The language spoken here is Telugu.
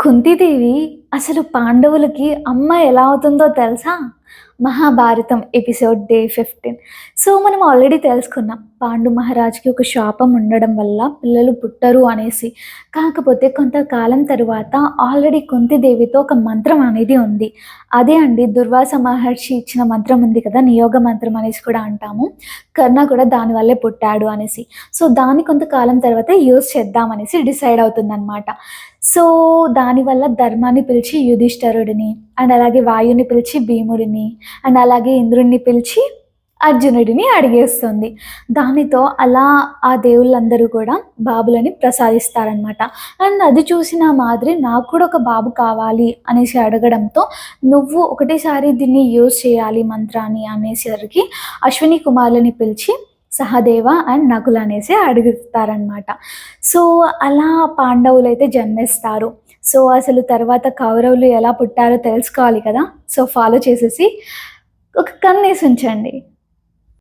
కుంతీదేవి అసలు పాండవులకి అమ్మ ఎలా అవుతుందో తెలుసా? Mahabharatam episode day 15. సో, మనం ఆల్రెడీ తెలుసుకున్నాం. పాండు మహారాజుకి ఒక శాపం ఉండడం వల్ల పిల్లలు పుట్టరు అనేసి. కాకపోతే కొంతకాలం తరువాత ఆల్రెడీ కుంతీదేవితో ఒక మంత్రం అనేది ఉంది. అదే అండి దుర్వాస మహర్షి ఇచ్చిన మంత్రం ఉంది కదా! నియోగ మంత్రం అనేసి కూడా అంటాము. కర్ణ కూడా దాని వల్లే పుట్టాడు అనేసి. సో, దాన్ని కొంతకాలం తర్వాత యూజ్ చేద్దామనేసి డిసైడ్ అవుతుందనమాట. సో, దానివల్ల ధర్మాన్ని పిలిచి యుధిష్ఠిరుడిని, అండ్ అలాగే వాయుని పిలిచి భీముడిని, అండ్ అలాగే ఇంద్రుడిని పిలిచి అర్జునుడిని అడిగేస్తుంది. దానితో అలా ఆ దేవుళ్ళందరూ కూడా బాబులని ప్రసాదిస్తారనమాట. అండ్ అది చూసిన మాద్రి నాకు కూడా ఒక బాబు కావాలి అనేసి అడగడంతో, నువ్వు ఒకటేసారి దీన్ని యూజ్ చేయాలి మంత్రాన్ని అనేసరికి అశ్విని కుమారులని పిలిచి సహదేవ అండ్ నకుల్ అనేసి అడుగుతారనమాట. సో, అలా పాండవులైతే జన్మిస్తారు. సో, అసలు తర్వాత కౌరవులు ఎలా పుట్టారో తెలుసుకోవాలి కదా! సో, ఫాలో చేసేసి ఒక కన్నేసి ఉంచండి.